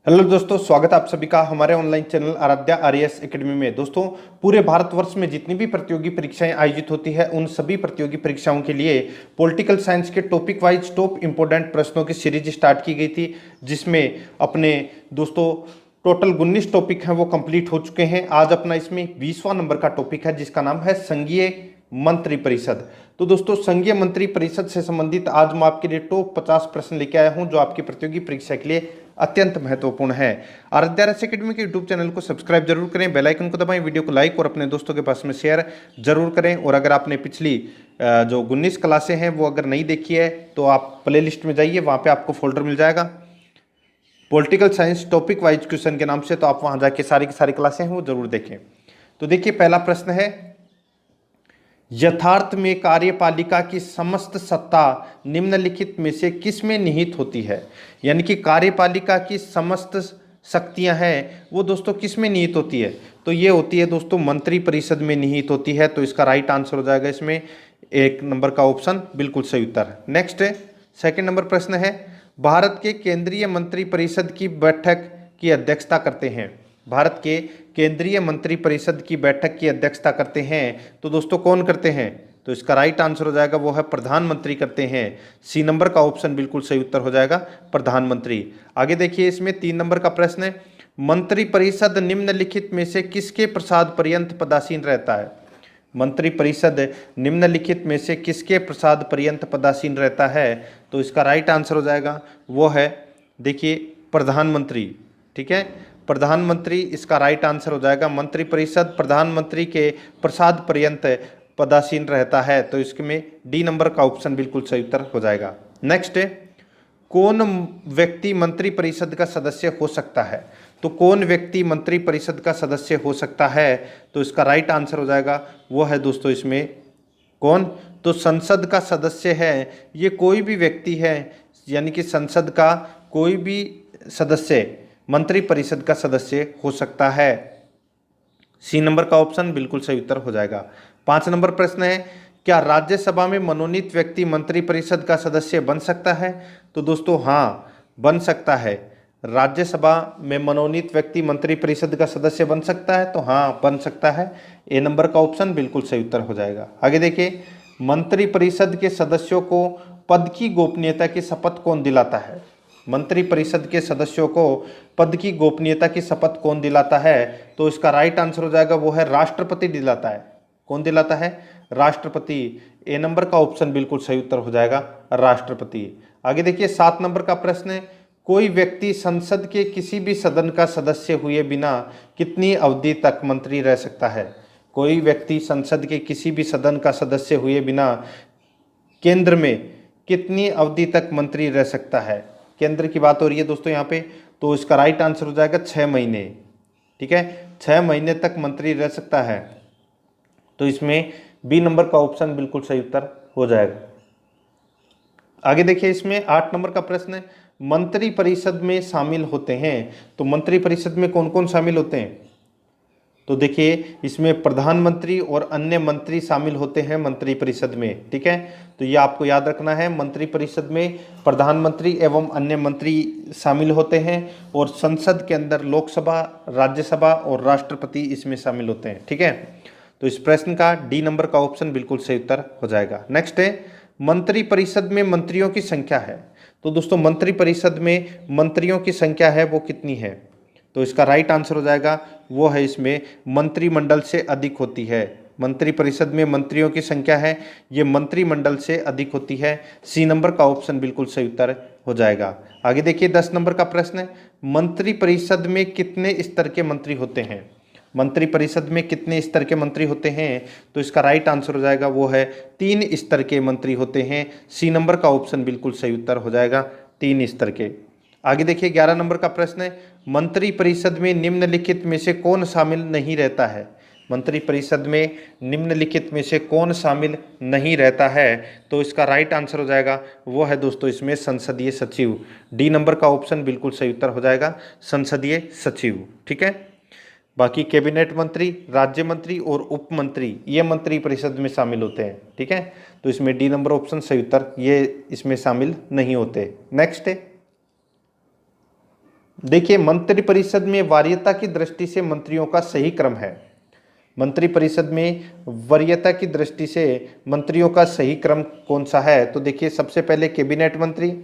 Hello दोस्तों, स्वागत है आप सभी का हमारे online channel Aradhya RAS academy में। दोस्तों, पूरे भारतवर्ष में जितनी भी प्रतियोगी परीक्षाएं आयोजित होती है उन सभी प्रतियोगी परीक्षाओं के लिए पॉलिटिकल साइंस के टॉपिक वाइज टॉप इंपोर्टेंट प्रश्नों की सीरीज स्टार्ट की गई थी, जिसमें अपने दोस्तों टोटल 19 टॉपिक हैं वो कंप्लीट हो चुके हैं। आज अपना इसमें 20वां नंबर का टॉपिक है जिसका नाम है संघीय मंत्री परिषद। तो दोस्तों, संघीय मंत्री परिषद से संबंधित आज मैं आपके लिए टॉप 50 प्रश्न लेके आया हूं जो आपकी प्रतियोगी परीक्षा के लिए अत्यंत महत्वपूर्ण है। आराध्या आरएएस एकेडमी के यूट्यूब चैनल को सब्सक्राइब जरूर करें, बेल आइकन को दबाएं, वीडियो को लाइक और अपने दोस्तों के पास में शेयर जरूर करें। और अगर आपने पिछली जो 19 क्लासें हैं वो अगर नहीं देखी है तो आप प्ले लिस्ट में जाइए, वहाँ पे आपको फोल्डर मिल जाएगा political science topic wise question के नाम से, तो आप वहाँ जाके सारी की सारी क्लासें हैं वो जरूर देखें। तो देखिए, पहला प्रश्न है, यथार्थ में कार्यपालिका की समस्त सत्ता निम्नलिखित में से किस में निहित होती है? यानी कि कार्यपालिका की समस्त शक्तियां हैं वो दोस्तों किस में निहित होती है? तो ये होती है दोस्तों मंत्री परिषद में निहित होती है। तो इसका राइट आंसर हो जाएगा इसमें 1 नंबर का ऑप्शन बिल्कुल सही उत्तर। नेक्स्ट है, सेकंड नंबर प्रश्न है, भारत के केंद्रीय मंत्री परिषद की बैठक की अध्यक्षता करते हैं? भारत के केंद्रीय मंत्री परिषद की बैठक की अध्यक्षता करते हैं तो दोस्तों कौन करते हैं? तो इसका राइट आंसर हो जाएगा वो है प्रधानमंत्री करते हैं। सी नंबर का ऑप्शन बिल्कुल सही उत्तर हो जाएगा प्रधानमंत्री। आगे देखिए, इसमें 3 नंबर का प्रश्न है, मंत्री परिषद निम्नलिखित में से किसके प्रसाद पर्यंत पदासीन रहता है? मंत्री परिषद निम्नलिखित में से किसके प्रसाद पर्यंत पदासीन रहता है? तो इसका राइट आंसर हो जाएगा वो है देखिए प्रधानमंत्री। ठीक है, प्रधानमंत्री इसका राइट आंसर हो जाएगा। मंत्री परिषद प्रधानमंत्री के प्रसाद पर्यंत पदासीन रहता है, तो इसमें डी नंबर का ऑप्शन बिल्कुल सही उत्तर हो जाएगा। नेक्स्ट है, कौन व्यक्ति मंत्री परिषद का सदस्य हो सकता है? तो कौन व्यक्ति मंत्री परिषद का सदस्य हो सकता है? तो इसका राइट आंसर हो जाएगा वो है दोस्तों इसमें कौन? तो संसद का सदस्य है ये कोई भी व्यक्ति है, यानी कि संसद का कोई भी सदस्य मंत्री परिषद का सदस्य हो सकता है। सी नंबर का ऑप्शन बिल्कुल सही उत्तर हो जाएगा। 5 नंबर प्रश्न है, क्या राज्यसभा में मनोनीत व्यक्ति मंत्री परिषद का सदस्य बन सकता है? तो दोस्तों हाँ, बन सकता है। राज्यसभा में मनोनीत व्यक्ति मंत्री परिषद का सदस्य बन सकता है, तो हाँ बन सकता है। ए नंबर का ऑप्शन बिल्कुल सही उत्तर हो जाएगा। आगे देखिए, मंत्री परिषद के सदस्यों को पद की गोपनीयता की शपथ कौन दिलाता है? मंत्री परिषद के सदस्यों को पद की गोपनीयता की शपथ कौन दिलाता है? तो इसका राइट आंसर हो जाएगा वो है राष्ट्रपति दिलाता है। कौन दिलाता है? राष्ट्रपति। ए नंबर का ऑप्शन बिल्कुल सही उत्तर हो जाएगा राष्ट्रपति। आगे देखिए, 7 नंबर का प्रश्न है, कोई व्यक्ति संसद के किसी भी सदन का सदस्य हुए बिना कितनी अवधि तक मंत्री रह सकता है? कोई व्यक्ति संसद के किसी भी सदन का सदस्य हुए बिना केंद्र में कितनी अवधि तक मंत्री रह सकता है? केंद्र की बात हो रही है दोस्तों यहाँ पे, तो इसका राइट आंसर हो जाएगा 6 महीने। ठीक है, 6 महीने तक मंत्री रह सकता है, तो इसमें बी नंबर का ऑप्शन बिल्कुल सही उत्तर हो जाएगा। आगे देखिए, इसमें 8 नंबर का प्रश्न है, मंत्री परिषद में शामिल होते हैं। तो मंत्री परिषद में कौन कौन शामिल होते हैं? तो देखिए, इसमें प्रधानमंत्री और अन्य मंत्री शामिल होते हैं मंत्री परिषद में। ठीक है, तो ये आपको याद रखना है, मंत्री परिषद में प्रधानमंत्री एवं अन्य मंत्री शामिल होते हैं और संसद के अंदर लोकसभा, राज्यसभा और राष्ट्रपति इसमें शामिल होते हैं। ठीक है, तो इस प्रश्न का डी नंबर का ऑप्शन बिल्कुल सही उत्तर हो जाएगा। नेक्स्ट है, मंत्री परिषद में मंत्रियों की संख्या है। तो दोस्तों, मंत्री परिषद में मंत्रियों की संख्या है वो कितनी है? तो इसका राइट आंसर हो जाएगा वो है इसमें मंत्रिमंडल से अधिक होती है। मंत्री परिषद में मंत्रियों की संख्या है ये मंत्रिमंडल से अधिक होती है। सी नंबर का ऑप्शन बिल्कुल सही उत्तर हो जाएगा। आगे देखिए, 10 नंबर का प्रश्न है, मंत्री परिषद में कितने स्तर के मंत्री होते हैं? मंत्री परिषद में कितने स्तर के मंत्री होते हैं? तो इसका राइट आंसर हो जाएगा वो है 3 स्तर के मंत्री होते हैं। सी नंबर का ऑप्शन बिल्कुल सही उत्तर हो जाएगा 3 स्तर के। आगे देखिए, 11 नंबर का प्रश्न है, मंत्री परिषद में निम्नलिखित में से कौन शामिल नहीं रहता है? मंत्री परिषद में निम्नलिखित में से कौन शामिल नहीं रहता है? तो इसका राइट आंसर हो जाएगा वो है दोस्तों इसमें संसदीय सचिव। डी नंबर का ऑप्शन बिल्कुल सही उत्तर हो जाएगा संसदीय सचिव। ठीक है, बाकी कैबिनेट मंत्री, राज्य मंत्री और उप मंत्री ये मंत्री परिषद में शामिल होते हैं। ठीक है, तो इसमें डी नंबर ऑप्शन सही उत्तर, ये इसमें शामिल नहीं होते। नेक्स्ट है, देखिए, मंत्रिपरिषद में वरीयता की दृष्टि से मंत्रियों का सही क्रम है। मंत्रिपरिषद में वरीयता की दृष्टि से मंत्रियों का सही क्रम कौन सा है? तो देखिए, सबसे पहले कैबिनेट मंत्री,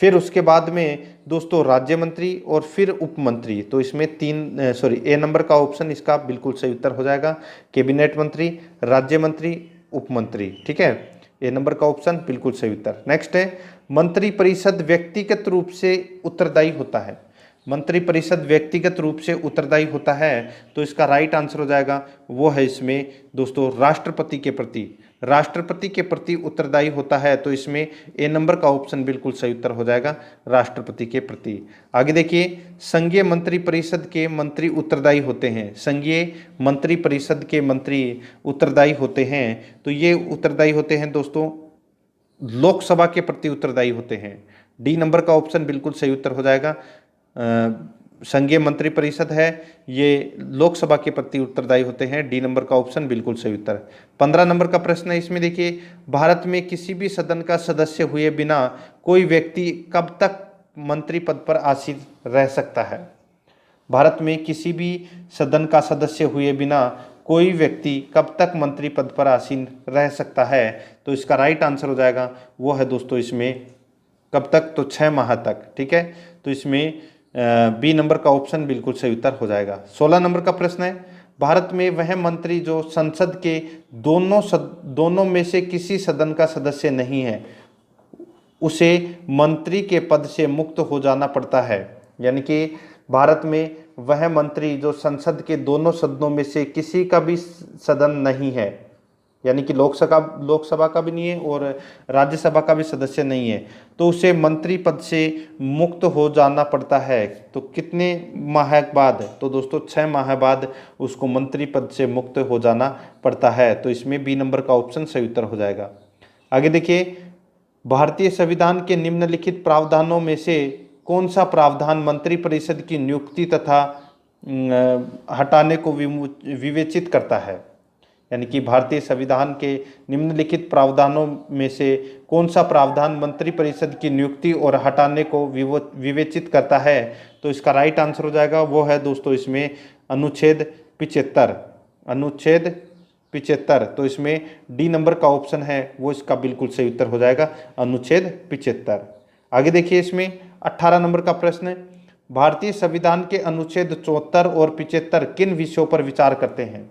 फिर उसके बाद में दोस्तों राज्य मंत्री और फिर उप मंत्री। तो इसमें ए नंबर का ऑप्शन इसका बिल्कुल सही उत्तर हो जाएगा। कैबिनेट मंत्री, राज्य मंत्री, उप मंत्री। ठीक है, ए नंबर का ऑप्शन बिल्कुल सही उत्तर। नेक्स्ट है, मंत्रिपरिषद व्यक्तिगत रूप से उत्तरदायी होता है। मंत्रिपरिषद व्यक्तिगत रूप से उत्तरदायी होता है, तो इसका राइट आंसर हो जाएगा वो है इसमें दोस्तों राष्ट्रपति के प्रति। राष्ट्रपति के प्रति उत्तरदायी होता है, तो इसमें ए नंबर का ऑप्शन बिल्कुल सही उत्तर हो जाएगा, राष्ट्रपति के प्रति। आगे देखिए, संघीय मंत्रिपरिषद के मंत्री उत्तरदायी होते हैं। संघीय मंत्रिपरिषद के मंत्री उत्तरदायी होते हैं, तो ये उत्तरदायी होते हैं दोस्तों लोकसभा के प्रति उत्तरदायी होते हैं। डी नंबर का ऑप्शन बिल्कुल सही उत्तर हो जाएगा। संघीय मंत्रिपरिषद है, ये लोकसभा के प्रति उत्तरदायी होते हैं। डी नंबर का ऑप्शन बिल्कुल सही उत्तर। 15 नंबर का प्रश्न है, इसमें देखिए, भारत में किसी भी सदन का सदस्य हुए बिना कोई व्यक्ति कब तक मंत्री पद पर आसीन रह सकता है? भारत में किसी भी सदन का सदस्य हुए बिना कोई व्यक्ति कब तक मंत्री पद पर आसीन रह सकता है? तो इसका राइट आंसर हो जाएगा वो है दोस्तों इसमें कब तक? तो 6 माह तक। ठीक है, तो इसमें बी नंबर का ऑप्शन बिल्कुल सही उत्तर हो जाएगा। 16 नंबर का प्रश्न है, भारत में वह मंत्री जो संसद के दोनों में से किसी सदन का सदस्य नहीं है, उसे मंत्री के पद से मुक्त हो जाना पड़ता है। यानी कि भारत में वह मंत्री जो संसद के दोनों सदनों में से किसी का भी सदन नहीं है, यानी कि लोकसभा का भी नहीं है और राज्यसभा का भी सदस्य नहीं है, तो उसे मंत्री पद से मुक्त हो जाना पड़ता है। तो कितने माह बाद? तो दोस्तों 6 माह बाद उसको मंत्री पद से मुक्त हो जाना पड़ता है। तो इसमें बी नंबर का ऑप्शन सही उत्तर हो जाएगा। आगे देखिए, भारतीय संविधान के निम्नलिखित प्रावधानों में से कौन सा प्रावधान मंत्रिपरिषद की नियुक्ति तथा हटाने को विवेचित करता है? यानी कि भारतीय संविधान के निम्नलिखित प्रावधानों में से कौन सा प्रावधान मंत्रिपरिषद की नियुक्ति और हटाने को विवेचित करता है? तो इसका राइट आंसर हो जाएगा वो है दोस्तों इसमें अनुच्छेद 75। अनुच्छेद 75। तो इसमें डी नंबर का ऑप्शन है वो इसका बिल्कुल सही उत्तर हो जाएगा, अनुच्छेद 75। आगे देखिए, इसमें 18 नंबर का प्रश्न है, भारतीय संविधान के अनुच्छेद 74 और 75 किन विषयों पर विचार करते हैं?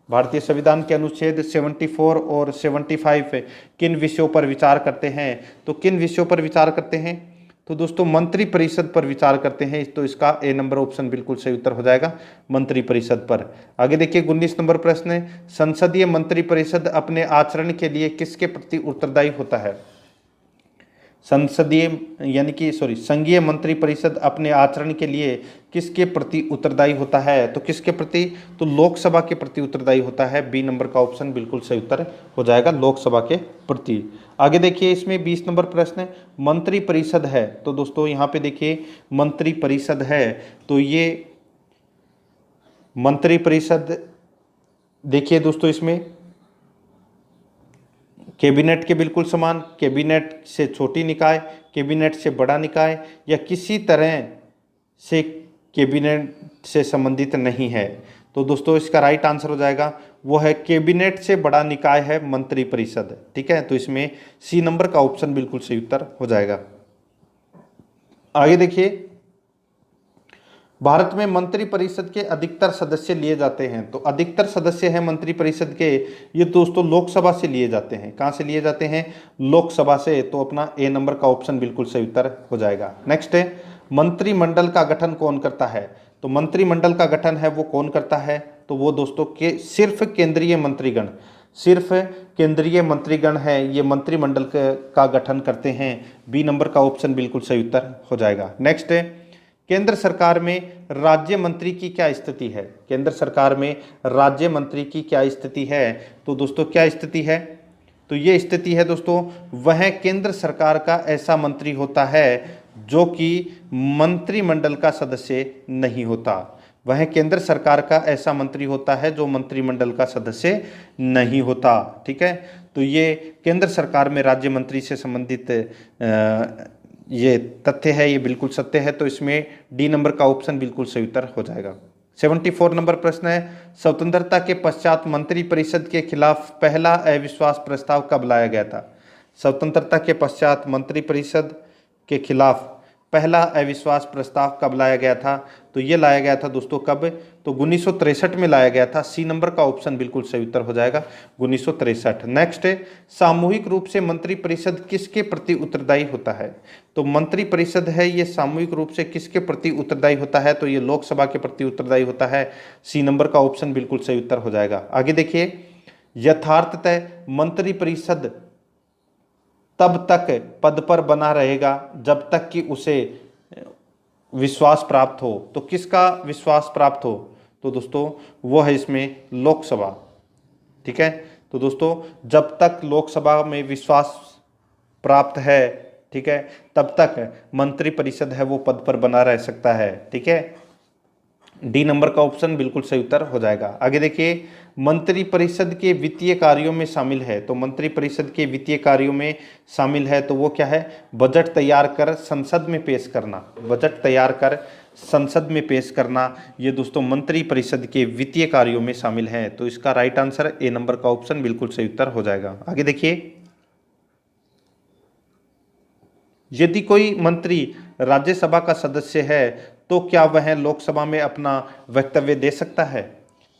भारतीय संविधान के अनुच्छेद 74 और 75 किन विषयों पर विचार करते हैं? तो किन विषयों पर विचार करते हैं? तो दोस्तों मंत्रिपरिषद पर विचार करते हैं। तो इसका ए नंबर ऑप्शन बिल्कुल सही उत्तर हो जाएगा, मंत्रिपरिषद पर। आगे देखिए, 19 नंबर प्रश्न है, संसदीय मंत्रिपरिषद अपने आचरण के लिए किसके प्रति उत्तरदायी होता है? संघीय मंत्रिपरिषद अपने आचरण के लिए किसके प्रति उत्तरदायी होता है? तो किसके प्रति? तो लोकसभा के प्रति उत्तरदायी होता है। बी नंबर का ऑप्शन बिल्कुल सही उत्तर हो जाएगा, लोकसभा के प्रति। आगे देखिए, इसमें 20 नंबर प्रश्न है, मंत्रिपरिषद है। तो दोस्तों यहाँ पे देखिए, मंत्रिपरिषद है, तो ये मंत्रिपरिषद देखिए दोस्तों, इसमें कैबिनेट के बिल्कुल समान, कैबिनेट से छोटी निकाय, कैबिनेट से बड़ा निकाय, या किसी तरह से कैबिनेट से संबंधित नहीं है। तो दोस्तों इसका राइट आंसर हो जाएगा वो है कैबिनेट से बड़ा निकाय है मंत्रिपरिषद। ठीक है, तो इसमें सी नंबर का ऑप्शन बिल्कुल सही उत्तर हो जाएगा। आगे देखिए, भारत में मंत्रिपरिषद के अधिकतर सदस्य लिए जाते हैं। तो अधिकतर सदस्य हैं मंत्रिपरिषद के, ये दोस्तों लोकसभा से लिए जाते हैं। कहाँ से लिए जाते हैं? लोकसभा से। तो अपना ए नंबर का ऑप्शन बिल्कुल सही उत्तर हो जाएगा। नेक्स्ट है, मंत्रिमंडल का गठन कौन करता है? तो मंत्रिमंडल का गठन है वो कौन करता है? तो वो दोस्तों के सिर्फ केंद्रीय मंत्रीगण, सिर्फ केंद्रीय मंत्रीगण है ये मंत्रिमंडल का गठन करते हैं। बी नंबर का ऑप्शन बिल्कुल सही उत्तर हो जाएगा। नेक्स्ट है, केंद्र सरकार में राज्य मंत्री की क्या स्थिति है? केंद्र सरकार में राज्य मंत्री की क्या स्थिति है? तो दोस्तों क्या स्थिति है? तो ये स्थिति है दोस्तों, वह केंद्र सरकार का ऐसा मंत्री होता है जो कि मंत्रिमंडल का सदस्य नहीं होता। वह केंद्र सरकार का ऐसा मंत्री होता है जो मंत्रिमंडल का सदस्य नहीं होता। ठीक है, तो ये केंद्र सरकार में राज्य मंत्री से संबंधित ये तथ्य है, ये बिल्कुल सत्य है, तो इसमें डी नंबर का ऑप्शन बिल्कुल सही उत्तर हो जाएगा। 74 नंबर प्रश्न है, स्वतंत्रता के पश्चात मंत्रिपरिषद के खिलाफ पहला अविश्वास प्रस्ताव कब लाया गया था? स्वतंत्रता के पश्चात मंत्रिपरिषद के खिलाफ पहला अविश्वास प्रस्ताव कब लाया गया था? तो ये लाया गया था दोस्तों कब? तो 1963 में लाया गया था। सी नंबर का ऑप्शन बिल्कुल सही उत्तर हो जाएगा, 1963। नेक्स्ट है, सामूहिक रूप से मंत्रिपरिषद किसके प्रति उत्तरदायी होता है? तो मंत्रिपरिषद है ये सामूहिक रूप से किसके प्रति उत्तरदायी होता है? तो ये लोकसभा के प्रति उत्तरदायी होता है। सी नंबर का ऑप्शन बिल्कुल सही उत्तर हो जाएगा। आगे देखिए, यथार्थतः मंत्रिपरिषद तब तक पद पर बना रहेगा जब तक कि उसे विश्वास प्राप्त हो। तो किसका विश्वास प्राप्त हो? तो दोस्तों वो है इसमें लोकसभा। ठीक है, तो दोस्तों जब तक लोकसभा में विश्वास प्राप्त है, ठीक है, तब तक मंत्रिपरिषद है वो पद पर बना रह सकता है। ठीक है, डी नंबर का ऑप्शन बिल्कुल सही उत्तर हो जाएगा। आगे देखिए, मंत्रिपरिषद के वित्तीय कार्यों में शामिल है। तो मंत्रिपरिषद के वित्तीय कार्यों में शामिल है तो वो क्या है? बजट तैयार कर संसद में पेश करना। बजट तैयार कर संसद में पेश करना, ये दोस्तों मंत्रिपरिषद के वित्तीय कार्यों में शामिल है। तो इसका राइट आंसर ए नंबर का ऑप्शन बिल्कुल सही उत्तर हो जाएगा। आगे देखिए, यदि कोई मंत्री राज्यसभा का सदस्य है तो क्या वह लोकसभा में अपना वक्तव्य दे सकता है?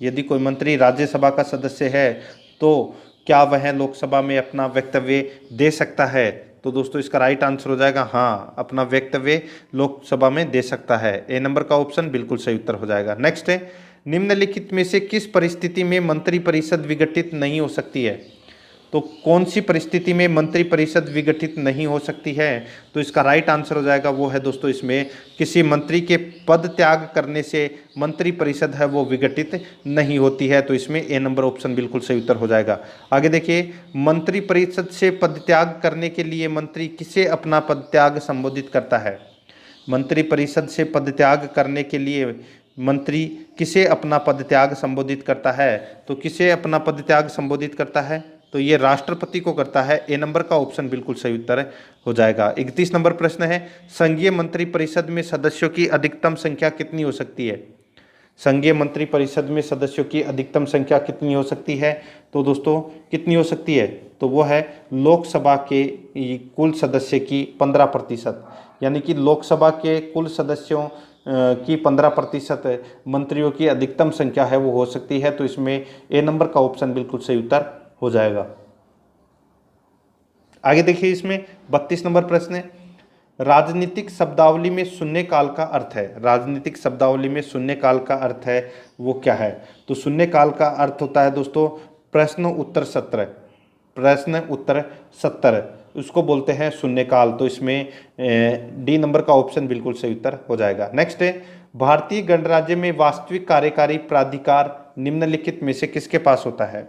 यदि कोई मंत्री राज्यसभा का सदस्य है तो क्या वह लोकसभा में अपना वक्तव्य दे सकता है? तो दोस्तों इसका राइट आंसर हो जाएगा हाँ, अपना वक्तव्य लोकसभा में दे सकता है। ए नंबर का ऑप्शन बिल्कुल सही उत्तर हो जाएगा। नेक्स्ट है, निम्नलिखित में से किस परिस्थिति में मंत्रिपरिषद विघटित नहीं हो सकती है? तो कौन सी परिस्थिति में मंत्रिपरिषद विघटित नहीं हो सकती है? तो इसका राइट आंसर हो जाएगा वो है दोस्तों इसमें, किसी मंत्री के पद त्याग करने से मंत्रिपरिषद है वो विघटित नहीं होती है। तो इसमें ए नंबर ऑप्शन बिल्कुल सही उत्तर हो जाएगा। आगे देखिए, मंत्रिपरिषद से पद त्याग करने के लिए मंत्री किसे अपना पद त्याग संबोधित करता है? मंत्रिपरिषद से पद त्याग करने के लिए मंत्री किसे अपना पद त्याग संबोधित करता है? तो किसे अपना पद त्याग संबोधित करता है? तो ये राष्ट्रपति को करता है। ए नंबर का ऑप्शन बिल्कुल सही उत्तर हो जाएगा। 31 नंबर प्रश्न है, संघीय मंत्रिपरिषद में सदस्यों की अधिकतम संख्या कितनी हो सकती है? संघीय मंत्रिपरिषद में सदस्यों की अधिकतम संख्या कितनी हो सकती है? तो दोस्तों कितनी हो सकती है? तो वो है लोकसभा के कुल सदस्य की 15%, यानी कि लोकसभा के कुल सदस्यों की 15% मंत्रियों की अधिकतम संख्या है वो हो सकती है। तो इसमें ए नंबर का ऑप्शन बिल्कुल सही उत्तर हो जाएगा। आगे देखिए, इसमें 32 नंबर प्रश्न है, राजनीतिक शब्दावली में शून्यकाल का अर्थ है। राजनीतिक शब्दावली में शून्यकाल का अर्थ है वो क्या है? तो शून्यकाल का अर्थ होता है दोस्तों प्रश्न उत्तर सत्र। प्रश्न उत्तर सत्र उसको बोलते हैं शून्यकाल। तो इसमें डी नंबर का ऑप्शन बिल्कुल सही उत्तर हो जाएगा। नेक्स्ट है, भारतीय गणराज्य में वास्तविक कार्यकारी प्राधिकार निम्नलिखित में से किसके पास होता है?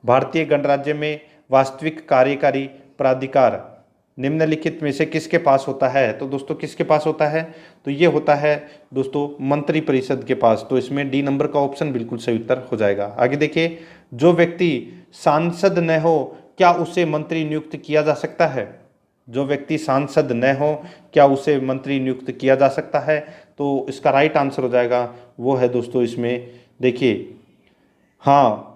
भारतीय गणराज्य में वास्तविक कार्यकारी प्राधिकार निम्नलिखित में से किसके पास होता है? तो दोस्तों किसके पास होता है? तो ये होता है दोस्तों मंत्रिपरिषद के पास। तो इसमें डी नंबर का ऑप्शन बिल्कुल सही उत्तर हो जाएगा। आगे देखिए, जो व्यक्ति सांसद न हो क्या उसे मंत्री नियुक्त किया जा सकता है? जो व्यक्ति सांसद न हो क्या उसे मंत्री नियुक्त किया जा सकता है? तो इसका राइट आंसर हो जाएगा वो है दोस्तों इसमें देखिए हाँ,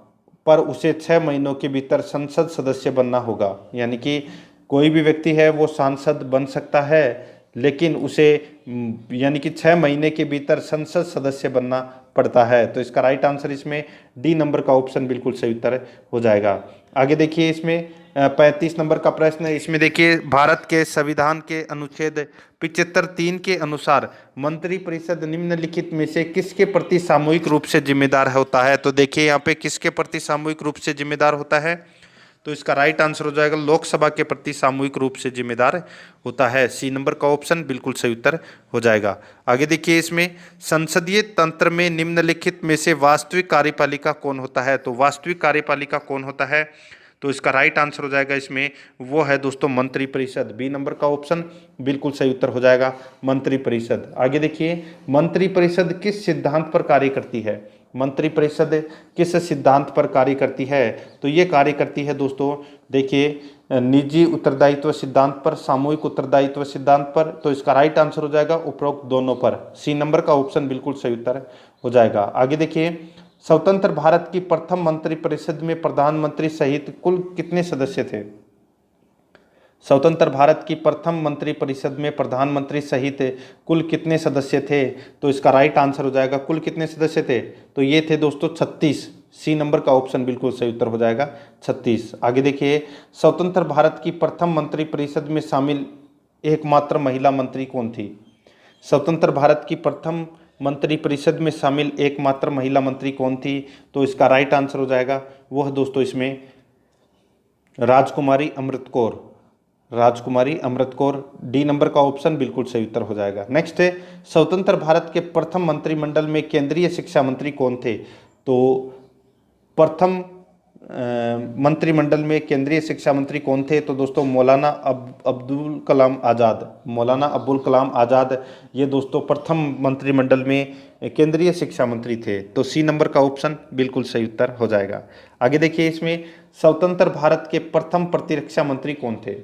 पर उसे 6 महीनों के भीतर संसद सदस्य बनना होगा। यानी कि कोई भी व्यक्ति है वो सांसद बन सकता है, लेकिन उसे यानी कि 6 महीने के भीतर संसद सदस्य बनना पड़ता है। तो इसका राइट आंसर इसमें डी नंबर का ऑप्शन बिल्कुल सही उत्तर हो जाएगा। आगे देखिए, इसमें 35 नंबर का प्रश्न है। इसमें देखिए, भारत के संविधान के अनुच्छेद 75(3) के अनुसार मंत्रिपरिषद निम्नलिखित में से किसके प्रति सामूहिक रूप से जिम्मेदार होता है? तो देखिए यहाँ पे किसके प्रति सामूहिक रूप से जिम्मेदार होता है? तो इसका राइट आंसर हो जाएगा लोकसभा के प्रति सामूहिक रूप से जिम्मेदार होता है। सी नंबर का ऑप्शन बिल्कुल सही उत्तर हो जाएगा। आगे देखिए, इसमें संसदीय तंत्र में निम्नलिखित में से वास्तविक कार्यपालिका कौन होता है? तो वास्तविक कार्यपालिका कौन होता है? तो इसका राइट आंसर हो जाएगा इसमें वो है दोस्तों मंत्रिपरिषद। बी नंबर का ऑप्शन बिल्कुल सही उत्तर हो जाएगा मंत्रिपरिषद। आगे देखिए, मंत्रिपरिषद किस सिद्धांत पर कार्य करती है? मंत्रिपरिषद किस सिद्धांत पर कार्य करती है? तो ये कार्य करती है दोस्तों, देखिए, निजी उत्तरदायित्व सिद्धांत पर, सामूहिक उत्तरदायित्व सिद्धांत पर। तो इसका राइट आंसर हो जाएगा उपरोक्त दोनों पर। सी नंबर का ऑप्शन बिल्कुल सही उत्तर हो जाएगा। आगे देखिए, स्वतंत्र भारत की प्रथम मंत्रिपरिषद में प्रधानमंत्री सहित कुल कितने सदस्य थे? स्वतंत्र भारत की प्रथम मंत्रिपरिषद में प्रधानमंत्री सहित कुल कितने सदस्य थे? तो इसका राइट आंसर हो जाएगा कुल कितने सदस्य थे? तो ये थे दोस्तों 36। सी नंबर का ऑप्शन बिल्कुल सही उत्तर हो जाएगा 36। आगे देखिए, स्वतंत्र भारत की प्रथम मंत्रिपरिषद में शामिल एकमात्र महिला मंत्री कौन थी? स्वतंत्र भारत की प्रथम मंत्रिपरिषद में शामिल एकमात्र महिला मंत्री कौन थी? तो इसका राइट आंसर हो जाएगा वह दोस्तों इसमें राजकुमारी अमृत कौर। राजकुमारी अमृत कौर, डी नंबर का ऑप्शन बिल्कुल सही उत्तर हो जाएगा। नेक्स्ट है, स्वतंत्र भारत के प्रथम मंत्रिमंडल में केंद्रीय शिक्षा मंत्री कौन थे? तो प्रथम मंत्रिमंडल में केंद्रीय शिक्षा मंत्री कौन थे? तो दोस्तों मौलाना अब्दुल कलाम आज़ाद। मौलाना अब्दुल कलाम आज़ाद ये दोस्तों प्रथम मंत्रिमंडल में केंद्रीय शिक्षा मंत्री थे। तो सी नंबर का ऑप्शन बिल्कुल सही उत्तर हो जाएगा। आगे देखिए, इसमें स्वतंत्र भारत के प्रथम प्रतिरक्षा मंत्री कौन थे?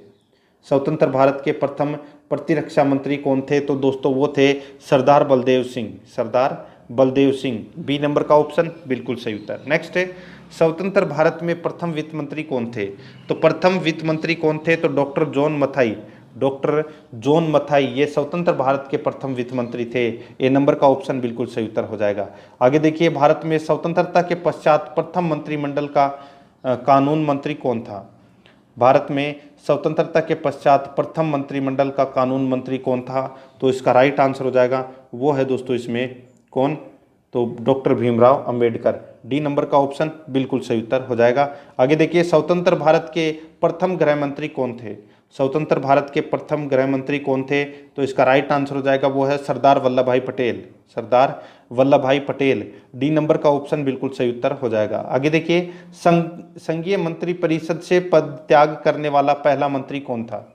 स्वतंत्र भारत के प्रथम प्रतिरक्षा मंत्री कौन थे? तो दोस्तों वो थे सरदार बलदेव सिंह। सरदार बलदेव सिंह, बी नंबर का ऑप्शन बिल्कुल सही उत्तर। नेक्स्ट है, स्वतंत्र भारत में प्रथम वित्त मंत्री कौन थे? तो प्रथम वित्त मंत्री कौन थे? तो doctor John Mathai. Doctor John Mathai ये स्वतंत्र भारत के प्रथम वित्त मंत्री थे। ए नंबर का ऑप्शन बिल्कुल सही उत्तर हो जाएगा। आगे देखिए, भारत में स्वतंत्रता के पश्चात प्रथम मंत्रिमंडल का कानून मंत्री कौन था? भारत में स्वतंत्रता के पश्चात प्रथम मंत्रिमंडल का कानून मंत्री कौन था? तो इसका राइट आंसर हो जाएगा वो है दोस्तों इसमें कौन? तो doctor Bhimrao Ambedkar. D number का ऑप्शन बिल्कुल सही उत्तर हो जाएगा। आगे देखिए, स्वतंत्र भारत के प्रथम गृह मंत्री कौन थे? स्वतंत्र भारत के प्रथम गृह मंत्री कौन थे? तो इसका राइट आंसर हो जाएगा वो है सरदार वल्लभ भाई पटेल। सरदार वल्लभ भाई पटेल, डी नंबर का ऑप्शन बिल्कुल सही उत्तर हो जाएगा। आगे देखिए, संघीय मंत्रिपरिषद से पद त्याग करने वाला पहला मंत्री कौन था?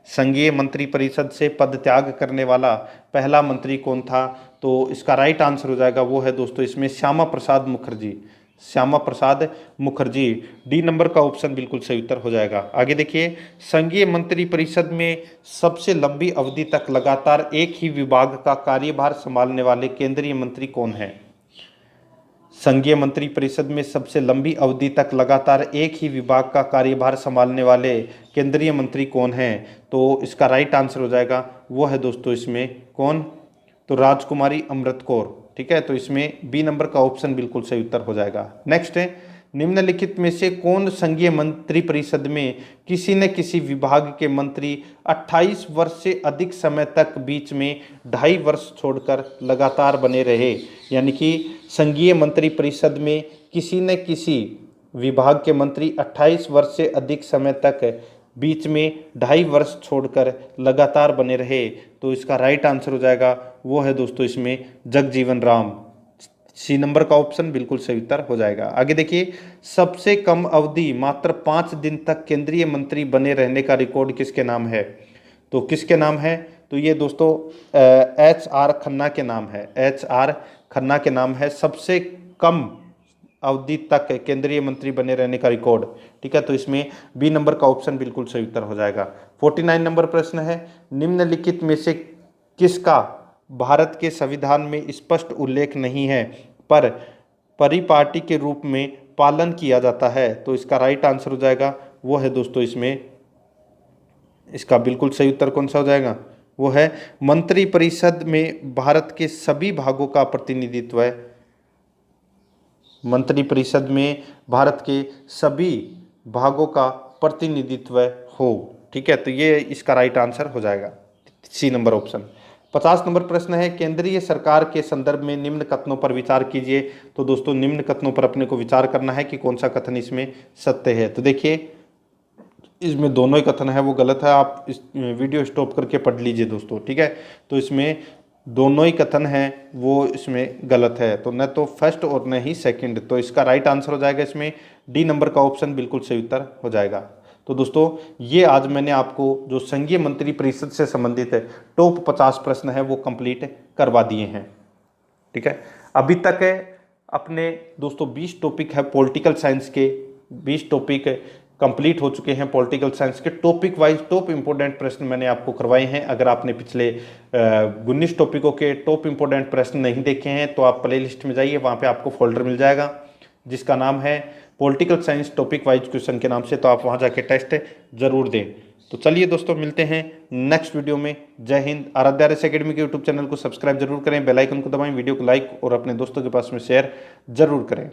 संघीय मंत्रिपरिषद से पद त्याग करने वाला पहला मंत्री कौन था? तो इसका राइट आंसर हो जाएगा वो है दोस्तों इसमें श्यामा प्रसाद मुखर्जी। श्यामा प्रसाद मुखर्जी, डी नंबर का ऑप्शन बिल्कुल सही उत्तर हो जाएगा। आगे देखिए, संघीय मंत्रिपरिषद में सबसे लंबी अवधि तक लगातार एक ही विभाग का कार्यभार संभालने वाले केंद्रीय मंत्री कौन है? संघीय मंत्रिपरिषद में सबसे लंबी अवधि तक लगातार एक ही विभाग का कार्यभार संभालने वाले केंद्रीय मंत्री कौन हैं? तो इसका राइट आंसर हो जाएगा वो है दोस्तों इसमें कौन? तो राजकुमारी अमृत कौर। ठीक है, तो इसमें बी नंबर का ऑप्शन बिल्कुल सही उत्तर हो जाएगा। नेक्स्ट है, निम्नलिखित में से कौन संघीय मंत्रिपरिषद में किसी न किसी विभाग के मंत्री 28 वर्ष से अधिक समय तक बीच में 2.5 वर्ष छोड़कर लगातार बने रहे? यानी कि संघीय मंत्रिपरिषद में किसी न किसी विभाग के मंत्री 28 वर्ष से अधिक समय तक बीच में 2.5 वर्ष छोड़कर लगातार बने रहे। तो इसका राइट आंसर हो जाएगा वो है दोस्तों इसमें जगजीवन राम। सी नंबर का ऑप्शन बिल्कुल सही उत्तर हो जाएगा। आगे देखिए, सबसे कम अवधि मात्र 5 दिन तक केंद्रीय मंत्री बने रहने का रिकॉर्ड किसके नाम है? तो किसके नाम है? तो ये दोस्तों HR खन्ना के नाम है। HR खन्ना के नाम है सबसे कम अवधि तक केंद्रीय मंत्री बने रहने का रिकॉर्ड। ठीक है, तो इसमें बी नंबर का ऑप्शन बिल्कुल सही उत्तर हो जाएगा। 49 नंबर प्रश्न है, निम्नलिखित में से किसका भारत के संविधान में स्पष्ट उल्लेख नहीं है पर परिपाटी के रूप में पालन किया जाता है? तो इसका राइट आंसर हो जाएगा वो है दोस्तों इसमें, इसका बिल्कुल सही उत्तर कौन सा हो जाएगा? वो है मंत्रिपरिषद में भारत के सभी भागों का प्रतिनिधित्व है। मंत्रिपरिषद में भारत के सभी भागों का प्रतिनिधित्व हो। ठीक है, तो ये इसका राइट आंसर हो जाएगा सी नंबर ऑप्शन। 50 नंबर प्रश्न है, केंद्रीय सरकार के संदर्भ में निम्न कथनों पर विचार कीजिए। तो दोस्तों निम्न कथनों पर अपने को विचार करना है कि कौन सा कथन इसमें सत्य है। तो देखिए, इसमें दोनों ही कथन है वो गलत है। आप इस वीडियो स्टॉप करके पढ़ लीजिए दोस्तों। ठीक है, तो इसमें दोनों ही कथन हैं वो इसमें गलत है, तो न तो फर्स्ट और न ही सेकंड। तो इसका राइट आंसर हो जाएगा इसमें डी नंबर का ऑप्शन बिल्कुल सही उत्तर हो जाएगा। तो दोस्तों ये आज मैंने आपको जो संघीय मंत्रिपरिषद से संबंधित टॉप 50 प्रश्न है वो कंप्लीट करवा दिए हैं। ठीक है, अभी तक अपने दोस्तों 20 टॉपिक है पॉलिटिकल साइंस के, 20 टॉपिक कंप्लीट हो चुके हैं पॉलिटिकल साइंस के। टॉपिक वाइज टॉप इंपोर्टेंट प्रश्न मैंने आपको करवाए हैं। अगर आपने पिछले 19 टॉपिकों के टॉप इंपोर्टेंट प्रश्न नहीं देखे हैं तो आप प्ले लिस्ट में जाइए, वहाँ पे आपको फोल्डर मिल जाएगा जिसका नाम है political science topic wise question के नाम से, तो आप वहाँ जाके टेस्ट जरूर दें। तो चलिए दोस्तों, मिलते हैं नेक्स्ट वीडियो में। जय हिंद। आराध्या आरएस एकेडमी के यूट्यूब चैनल को सब्सक्राइब जरूर करें, बेल आइकन को दबाएं, वीडियो को लाइक और अपने दोस्तों के पास में शेयर जरूर करें।